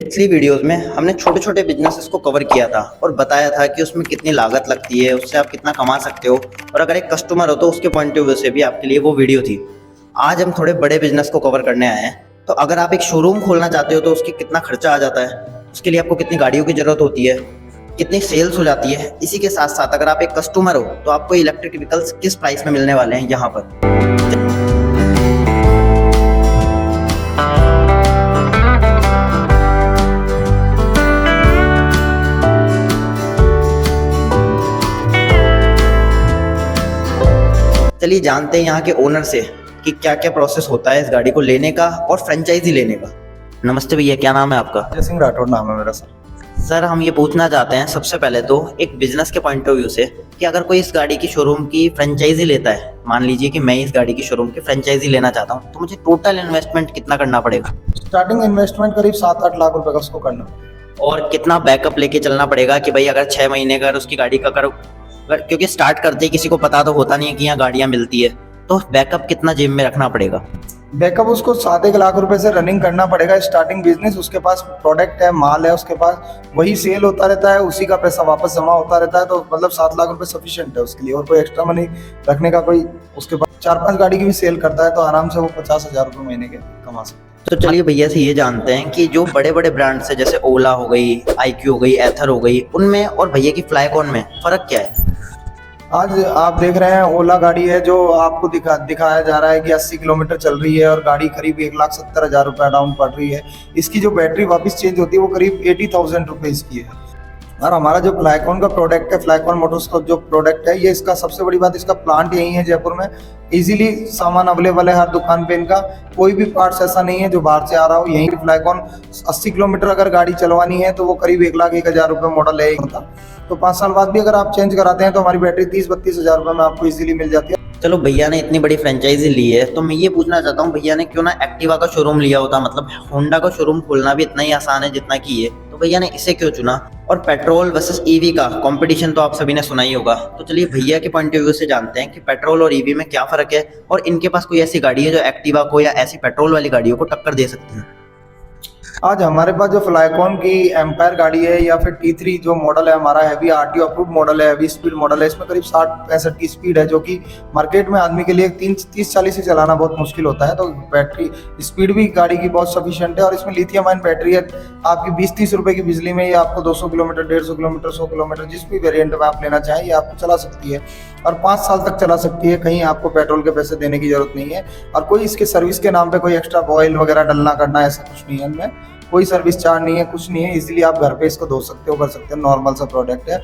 पिछली वीडियोस में हमने छोटे छोटे बिजनेसेस को कवर किया था और बताया था कि उसमें कितनी लागत लगती है, उससे आप कितना कमा सकते हो और अगर एक कस्टमर हो तो उसके पॉइंट ऑफ व्यू से भी आपके लिए वो वीडियो थी। आज हम थोड़े बड़े बिजनेस को कवर करने आए हैं। तो अगर आप एक शोरूम खोलना चाहते हो तो उसकी कितना खर्चा आ जाता है, उसके लिए आपको कितनी गाड़ियों की ज़रूरत होती है, कितनी सेल्स हो जाती है। इसी के साथ साथ अगर आप एक कस्टमर हो तो आपको इलेक्ट्रिक व्हीकल्स किस प्राइस में मिलने वाले हैं यहाँ पर। चलिए जानते हैं यहाँ के ओनर से कि क्या क्या प्रोसेस होता है इस गाड़ी को लेने का और फ्रेंचाइजी लेने का। नमस्ते भैया, क्या नाम है आपका? अजय सिंह राठौड़ नाम है मेरा सर। सर हम ये पूछना चाहते हैं सबसे पहले तो एक बिजनेस के पॉइंट ऑफ व्यू से कि अगर कोई इस गाड़ी की शोरूम की फ्रेंचाइजी लेता है, मान लीजिए कि मैं इस गाड़ी की शोरूम की फ्रेंचाइजी लेना चाहता हूँ, तो मुझे टोटल इन्वेस्टमेंट कितना करना पड़ेगा? स्टार्टिंग इन्वेस्टमेंट करीब 7-8 लाख रुपए का उसको करना। और कितना बैकअप लेके चलना पड़ेगा कि भाई अगर 6 महीने का उसकी गाड़ी का क्योंकि स्टार्ट करते ही किसी को पता तो होता नहीं है कि यहाँ गाड़ियाँ मिलती है, तो बैकअप कितना जेब में रखना पड़ेगा? बैकअप उसको 7-1 लाख रुपए से रनिंग करना पड़ेगा। स्टार्टिंग बिजनेस, उसके पास प्रोडक्ट है, माल है, उसके पास वही सेल होता रहता है, उसी का पैसा वापस जमा होता रहता है। तो मतलब 7 लाख रुपए सफिशिएंट है उसके लिए, और कोई एक्स्ट्रा मनी रखने का कोई, उसके पास 4-5 गाड़ी की भी सेल करता है तो आराम से वो 50,000 रुपये महीने के कमा सकता है। तो चलिए भैया से ये जानते हैं कि जो बड़े बड़े ब्रांड्स है जैसे ओला हो गई, IQ हो गई, एथर हो गई, उनमें और भैया की फ्लाईकॉन में फ़र्क क्या है? आज आप देख रहे हैं ओला गाड़ी है जो आपको दिखाया जा रहा है कि 80 किलोमीटर चल रही है और गाड़ी करीब 1,70,000 रुपये डाउन पड़ रही है। इसकी जो बैटरी वापस चेंज होती है वो करीब 80,000 रुपीज़ की है। और हमारा जो फ्लाईकॉन का प्रोडक्ट है, फ्लाईकॉन मोटर्स का जो प्रोडक्ट है, ये इसका सबसे बड़ी बात, इसका प्लांट यही है जयपुर में। इजीली सामान अवेलेबल है हर दुकान पे इनका, कोई भी पार्ट्स ऐसा नहीं है जो बाहर से आ रहा हो। यहीं फ्लाईकॉन 80 किलोमीटर अगर गाड़ी चलवानी है तो वो करीब 1,01,000 रुपये मॉडल है इनका। तो 5 साल बाद भी अगर आप चेंज कराते हैं तो हमारी बैटरी 30-32 हज़ार रुपये में आपको इजीली मिल जाती है। चलो भैया ने इतनी बड़ी फ्रेंचाइजी ली है तो मैं ये पूछना चाहता हूँ भैया ने क्यों ना एक्टिवा का शोरूम लिया होता, मतलब होंडा का शोरूम खोलना भी इतना ही आसान है जितना कि ये, तो भैया ने इसे क्यों चुना? और पेट्रोल वर्सेस ईवी का कंपटीशन तो आप सभी ने सुना ही होगा, तो चलिए भैया के पॉइंट ऑफ व्यू से जानते हैं कि पेट्रोल और ईवी में क्या फ़र्क है और इनके पास कोई ऐसी गाड़ी है जो एक्टिवा को या ऐसी पेट्रोल वाली गाड़ियों को टक्कर दे सकती है। आज हमारे पास जो फ्लाईकॉन की एम्पायर गाड़ी है या फिर T3 जो मॉडल है हमारा, हैवी RTO अप्रूव्ड मॉडल है, हैवी स्पीड मॉडल है, इसमें करीब 60-65 की स्पीड है, जो कि मार्केट में आदमी के लिए 30-40 से चलाना बहुत मुश्किल होता है। तो बैटरी स्पीड भी गाड़ी की बहुत सफिशिएंट है और इसमें लिथियम आयन बैटरी है। आपकी 20-30 रुपए की बिजली में ये आपको 200 किलोमीटर, 150 किलोमीटर, 100 किलोमीटर जिस भी वेरिएंट में आप लेना चाहें ये आपको चला सकती है और 5 साल तक चला सकती है। कहीं आपको पेट्रोल के पैसे देने की जरूरत नहीं है और कोई इसके सर्विस के नाम पे कोई एक्स्ट्रा ऑयल वगैरह डलना करना ऐसा कुछ नहीं है। इनमें कोई सर्विस चार्ज नहीं है, कुछ नहीं है। इजीली आप घर पे इसको धो सकते हो, कर सकते हो, नॉर्मल सा प्रोडक्ट है।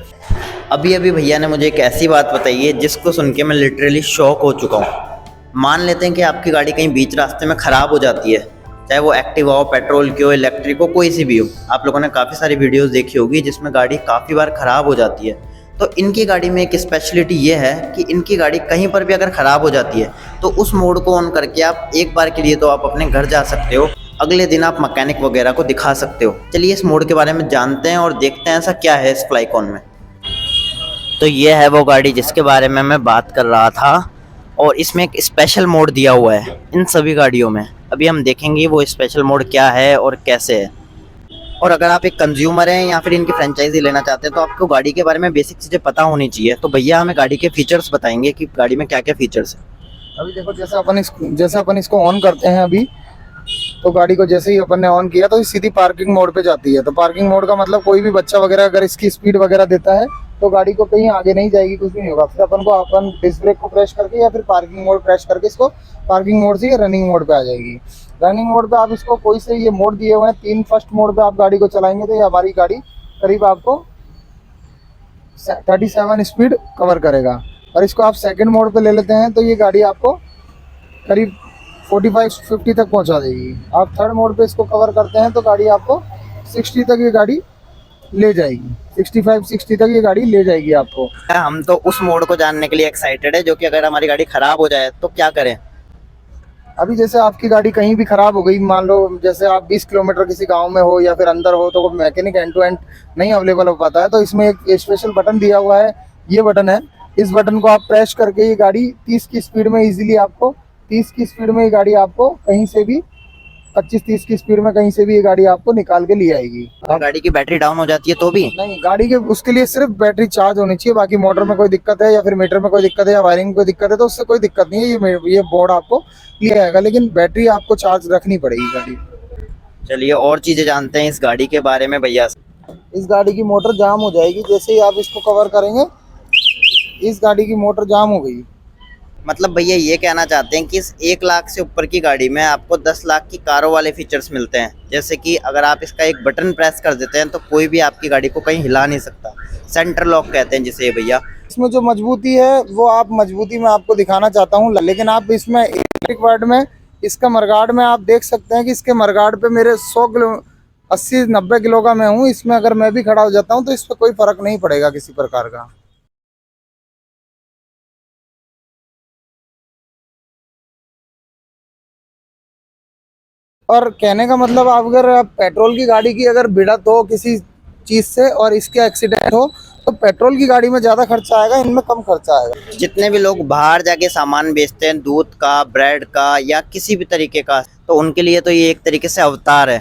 अभी भैया ने मुझे एक ऐसी बात बताई है जिसको सुन के मैं लिटरली शॉक हो चुका हूँ। मान लेते हैं कि आपकी गाड़ी कहीं बीच रास्ते में ख़राब हो जाती है, चाहे वो एक्टिवा हो, पेट्रोल की हो, इलेक्ट्रिक हो, कोई सी भी हो। आप लोगों ने काफ़ी सारी वीडियोस देखी होगी जिसमें गाड़ी काफ़ी बार ख़राब हो जाती है। तो इनकी गाड़ी में एक स्पेशलिटी ये है कि इनकी गाड़ी कहीं पर भी अगर ख़राब हो जाती है तो उस मोड को ऑन करके आप एक बार के लिए तो आप अपने घर जा सकते हो, अगले दिन आप मैकेनिक वगैरह को दिखा सकते हो। चलिए इस मोड के बारे में जानते हैं और देखते हैं ऐसा क्या है इस फ्लाईकॉन में। तो ये है वो गाड़ी जिसके बारे में मैं बात कर रहा था और इसमें एक स्पेशल मोड दिया हुआ है इन सभी गाड़ियों में। अभी हम देखेंगे वो स्पेशल मोड क्या है और कैसे है। और अगर आप एक कंज्यूमर हैं या फिर इनकी फ्रेंचाइजी लेना चाहते हैं तो आपको गाड़ी के बारे में बेसिक चीज़ें पता होनी चाहिए। तो भैया हमें गाड़ी के फीचर्स बताएंगे कि गाड़ी में क्या क्या फीचर्स है। अभी देखो, जैसे अपन इसको ऑन करते हैं अभी, तो गाड़ी को जैसे ही अपन ने ऑन किया तो सीधी पार्किंग मोड पे जाती है। तो पार्किंग मोड का मतलब कोई भी बच्चा वगैरह अगर इसकी स्पीड वगैरह देता है तो गाड़ी को कहीं आगे नहीं जाएगी, कुछ भी नहीं होगा। फिर अपन डिस्क ब्रेक को प्रेस करके या फिर पार्किंग मोड प्रेस करके इसको पार्किंग मोड से रनिंग मोड पे आ जाएगी। रनिंग मोड पे आप इसको कोई से ये मोड दिए हुए हैं 3, फर्स्ट मोड पे आप गाड़ी को चलाएंगे तो ये हमारी गाड़ी करीब आपको 37 स्पीड कवर करेगा। और इसको आप सेकेंड मोड पे ले लेते हैं तो ये गाड़ी आपको करीब 45-50 तक पहुंचा देगी। आप थर्ड मोड पे इसको कवर करते हैं तो गाड़ी आपको 60 तक ये गाड़ी ले जाएगी, 65-60 तक ये गाड़ी ले जाएगी आपको। हम तो उस मोड को जानने के लिए एक्साइटेड है जो कि अगर हमारी गाड़ी ख़राब हो जाए तो क्या करें। अभी जैसे आपकी गाड़ी कहीं भी ख़राब हो गई, मान लो जैसे आप 20 किलोमीटर किसी गांव में हो या फिर अंदर हो, तो मैकेनिक एंड टू एंड नहीं अवेलेबल हो पाता है, तो इसमें एक स्पेशल बटन दिया हुआ है, ये बटन है। इस बटन को आप प्रेस करके ये गाड़ी 30 की स्पीड में ईजिली आपको 30 की स्पीड में ये गाड़ी आपको कहीं से भी 25-30 की स्पीड में कहीं से भी ये गाड़ी आपको निकाल के ले आएगी। गाड़ी की बैटरी डाउन हो जाती है तो भी? नहीं, गाड़ी के उसके लिए सिर्फ बैटरी चार्ज होनी चाहिए, बाकी मोटर में कोई दिक्कत है या फिर मीटर में कोई दिक्कत है या वायरिंग में कोई दिक्कत है तो उससे कोई दिक्कत नहीं है, ये बोर्ड आपको ले आएगा, लेकिन बैटरी आपको चार्ज रखनी पड़ेगी गाड़ी। चलिए और चीजें जानते हैं इस गाड़ी के बारे में भैया से। इस गाड़ी की मोटर जाम हो जाएगी, जैसे ही आप इसको कवर करेंगे इस गाड़ी की मोटर जाम हो गई। मतलब भैया ये कहना चाहते हैं कि इस 1 लाख से ऊपर की गाड़ी में आपको 10 लाख की कारों वाले फीचर्स मिलते हैं, जैसे कि अगर आप इसका एक बटन प्रेस कर देते हैं तो कोई भी आपकी गाड़ी को कहीं हिला नहीं सकता, सेंटर लॉक कहते हैं जिसे भैया। इसमें जो मजबूती है वो आप मजबूती में आपको दिखाना चाहता हूँ, लेकिन आप इसमें इलेक्ट्रिक वर्ड में इसका मरगार्ड में आप देख सकते हैं कि इसके मरगार्ड पे मेरे 100 किलो 80-90 किलो का मैं हूँ, इसमें अगर मैं भी खड़ा हो जाता हूँ तो इस पर कोई फर्क नहीं पड़ेगा किसी प्रकार का। और कहने का मतलब अगर पेट्रोल की गाड़ी की अगर भिड़त हो किसी चीज से और इसके एक्सीडेंट हो तो पेट्रोल की गाड़ी में ज्यादा खर्चा आएगा, इनमें कम खर्चा आएगा। जितने भी लोग बाहर जाके सामान बेचते हैं दूध का, ब्रेड का या किसी भी तरीके का, तो उनके लिए तो ये एक तरीके से अवतार है।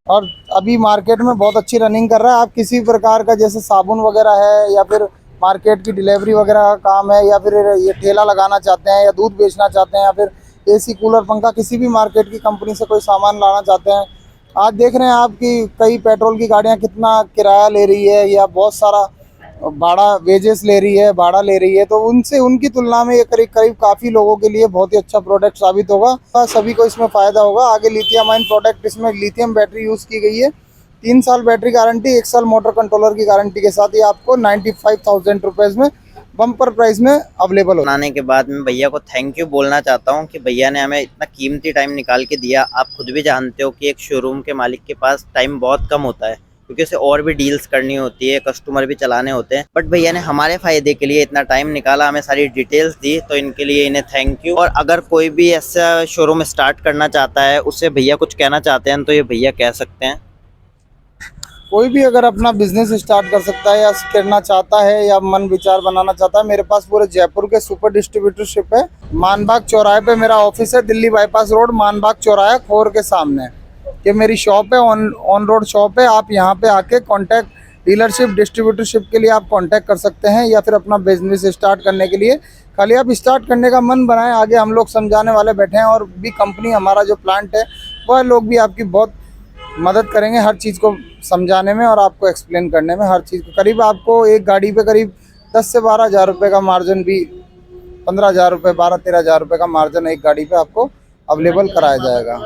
और अभी मार्केट में बहुत अच्छी रनिंग कर रहा है। आप किसी प्रकार का जैसे साबुन वगैरह है या फिर मार्केट की डिलीवरी वगैरह का काम है या फिर ये ठेला लगाना चाहते हैं या दूध बेचना चाहते हैं या फिर एसी कूलर पंखा किसी भी मार्केट की कंपनी से कोई सामान लाना चाहते हैं, आज देख रहे हैं आप कि कई पेट्रोल की गाड़ियां कितना किराया ले रही है या बहुत सारा भाड़ा वेजेस ले रही है, भाड़ा ले रही है, तो उनसे उनकी तुलना में ये करीब करीब काफ़ी लोगों के लिए बहुत ही अच्छा प्रोडक्ट साबित होगा। सभी को इसमें फ़ायदा होगा। आगे लिथियम आयन प्रोडक्ट, इसमें लिथियम बैटरी यूज़ की गई है, 3 साल बैटरी गारंटी, 1 साल मोटर कंट्रोलर की गारंटी के साथ ये आपको 95,000 रुपीज़ में बम्पर प्राइस में अवेलेबल हो। बनाने के बाद मैं भैया को थैंक यू बोलना चाहता हूँ कि भैया ने हमें इतना कीमती टाइम निकाल के दिया। आप खुद भी जानते हो कि एक शोरूम के मालिक के पास टाइम बहुत कम होता है क्योंकि उसे और भी डील्स करनी होती है, कस्टमर भी चलाने होते हैं, बट भैया ने हमारे फायदे के लिए इतना टाइम निकाला, हमें सारी डिटेल्स दी, तो इनके लिए इन्हें थैंक यू। और अगर कोई भी ऐसा शोरूम स्टार्ट करना चाहता है, उससे भैया कुछ कहना चाहते हैं तो ये भैया कह सकते हैं। कोई भी अगर अपना बिजनेस स्टार्ट कर सकता है या करना चाहता है या मन विचार बनाना चाहता है, मेरे पास पूरे जयपुर के सुपर डिस्ट्रीब्यूटरशिप है। मानबाग चौराहे पे मेरा ऑफिस है, दिल्ली बाईपास रोड, मानबाग चौराहा खोर के सामने ये मेरी शॉप है, ऑन रोड शॉप है। आप यहाँ पे आके कांटेक्ट डीलरशिप डिस्ट्रीब्यूटरशिप के लिए आप कांटेक्ट कर सकते हैं या फिर अपना बिजनेस स्टार्ट करने के लिए खाली आप स्टार्ट करने का मन बनाएं। आगे हम लोग समझाने वाले बैठे हैं और भी कंपनी हमारा जो प्लांट है वह लोग भी आपकी बहुत मदद करेंगे हर चीज़ को समझाने में और आपको एक्सप्लेन करने में। हर चीज़ को करीब आपको एक गाड़ी पे करीब 10 से 12 हज़ार रुपये का मार्जिन भी 15,000 रुपये 12-13 हज़ार रुपये का मार्जिन एक गाड़ी पे आपको अवेलेबल कराया जाएगा।